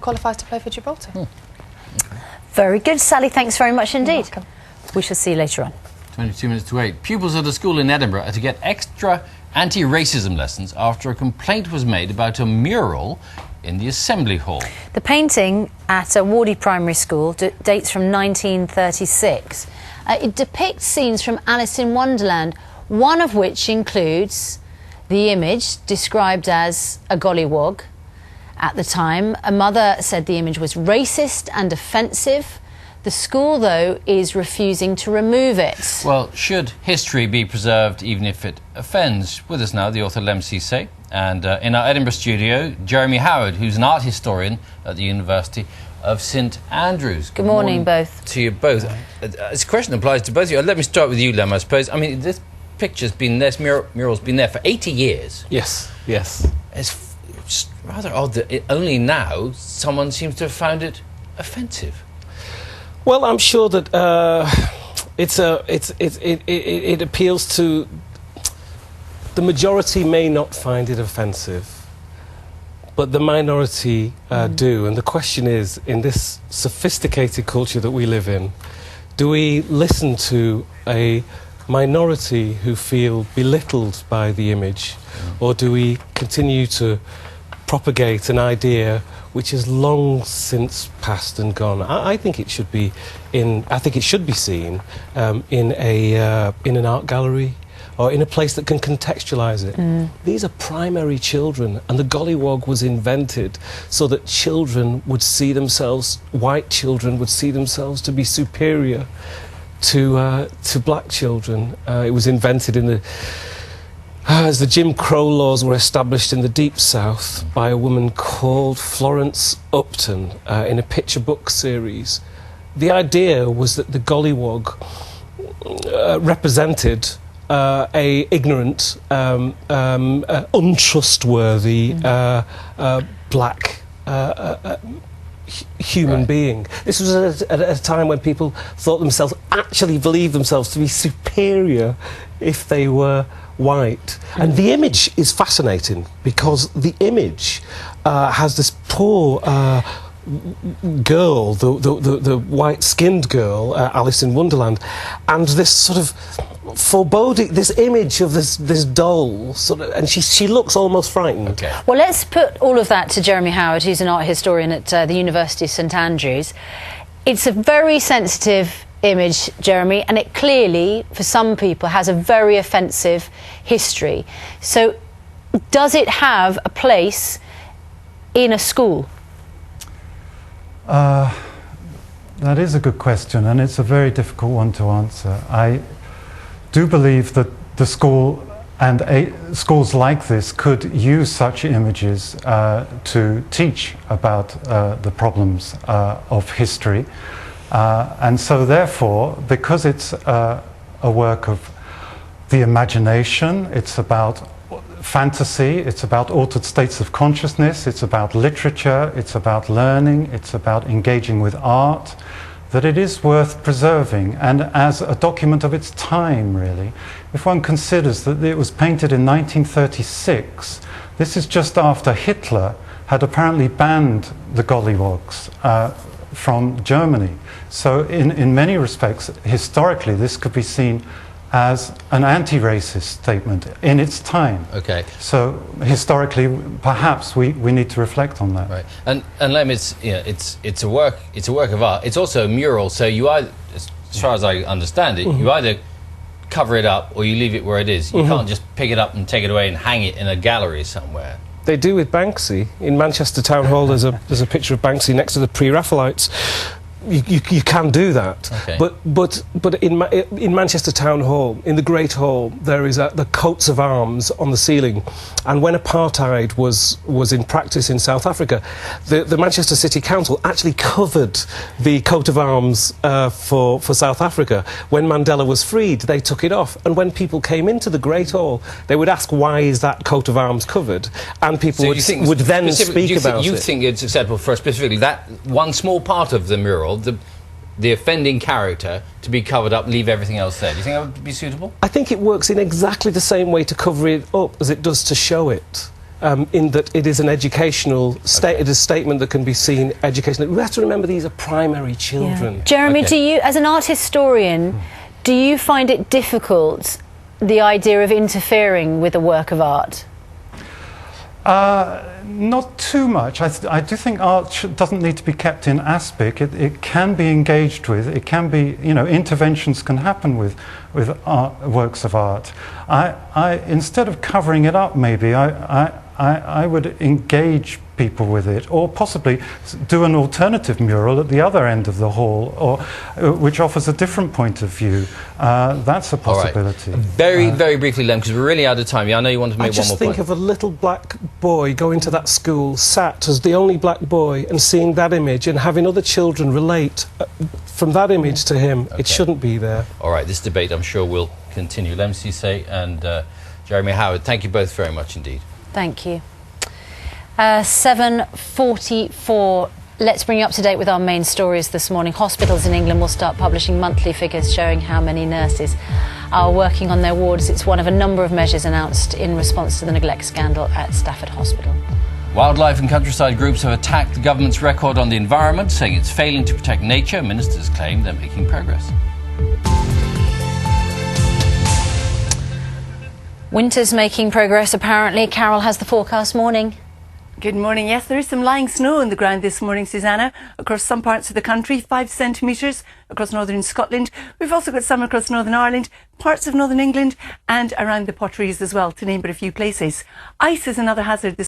qualifies to play for Gibraltar. Very good, Sally. Thanks very much indeed. We shall see you later on. 22 minutes to 8. Pupils at a school in Edinburgh are to get extra anti-racism lessons after a complaint was made about a mural in the Assembly Hall. The painting at a Wardy Primary School dates from 1936. It depicts scenes from Alice in Wonderland, one of which includes the image described as a gollywog. At the time, a mother said the image was racist and offensive. The school, though, is refusing to remove it. Well, should history be preserved even if it offends? With us now, the author Lemn Sissay, and in our Edinburgh studio, Jeremy Howard, who's an art historian at the University of St Andrews. Good morning, both. To you both. This question applies to both of you. Let me start with you, Lem, I suppose. I mean, this picture's been there, this mural's been there for 80 years. Yes, yes. It's rather odd that only now someone seems to have found it offensive. Well, I'm sure that it appeals to the majority. May not find it offensive, but the minority do. And the question is, in this sophisticated culture that we live in, do we listen to a minority who feel belittled by the image, or do we continue to propagate an idea which is long since passed and gone? I think it should be seen in an art gallery or in a place that can contextualise it. These are primary children, and the gollywog was invented so that children would see themselves, white children would see themselves to be superior to black children. It was invented in the as the Jim Crow laws were established in the Deep South by a woman called Florence Upton in a picture book series. The idea was that the gollywog represented a ignorant, untrustworthy black human being. This was at a time when people actually believed themselves to be superior if they were white. And the image is fascinating because the image has this poor girl, the white-skinned girl, Alice in Wonderland, and this sort of foreboding, this image of this doll, and she looks almost frightened. Okay. Well, let's put all of that to Jeremy Howard, who's an art historian at the University of St Andrews. It's a very sensitive image, Jeremy, and it clearly, for some people, has a very offensive history. So, does it have a place in a school? That is a good question, and it's a very difficult one to answer. I do believe that the school and schools like this could use such images to teach about the problems of history. And so therefore, because it's a work of the imagination, it's about fantasy, it's about altered states of consciousness, it's about literature, it's about learning, it's about engaging with art, that it is worth preserving, and as a document of its time, really. If one considers that it was painted in 1936, this is just after Hitler had apparently banned the gollywogs from Germany. So in many respects, historically, this could be seen as an anti-racist statement in its time. Okay. So historically, perhaps we need to reflect on that. Right. And Lem, it's a work of art. It's also a mural. So you either, as far as I understand it, you either cover it up or you leave it where it is. You can't just pick it up and take it away and hang it in a gallery somewhere. They do with Banksy. In Manchester Town Hall, there's a picture of Banksy next to the pre-Raphaelites. You can do that, okay. but in Manchester Town Hall, in the Great Hall, there is the coats of arms on the ceiling, and when apartheid was in practice in South Africa, the Manchester City Council actually covered the coat of arms for South Africa. When Mandela was freed, they took it off, and when people came into the Great Hall, they would ask, "Why is that coat of arms covered?" And people would then speak about it. You think it's acceptable for specifically that one small part of the mural, the offending character, to be covered up, leave everything else there? Do you think that would be suitable? I think it works in exactly the same way to cover it up as it does to show it. in that it is an educational it is a statement that can be seen educationally. We have to remember these are primary children. Yeah. Jeremy, do you, as an art historian, do you find it difficult, the idea of interfering with a work of art? Not too much. I do think art doesn't need to be kept in aspic. It can be engaged with. It can be, you know, interventions can happen with works of art. Instead of covering it up, maybe I would engage people with it, or possibly do an alternative mural at the other end of the hall, or which offers a different point of view. That's a possibility. All right. Very briefly, Lemn, because we're really out of time. Yeah, I know you wanted to make one more point. I just think of a little black boy going to that school, sat as the only black boy, and seeing that image and having other children relate from that image to him. It shouldn't be there. All right, this debate I'm sure will continue. Lemn Sissay and Jeremy Howard, thank you both very much indeed. Thank you. 7:44. Let's bring you up to date with our main stories this morning. Hospitals in England will start publishing monthly figures showing how many nurses are working on their wards. It's one of a number of measures announced in response to the neglect scandal at Stafford Hospital. Wildlife and countryside groups have attacked the government's record on the environment, saying it's failing to protect nature. Ministers claim they're making progress. Winter's making progress, apparently. Carol has the forecast. Morning. Good morning. Yes, there is some lying snow on the ground this morning, Susanna, across some parts of the country, 5 centimetres across northern Scotland. We've also got some across Northern Ireland, parts of Northern England and around the Potteries as well, to name but a few places. Ice is another hazard this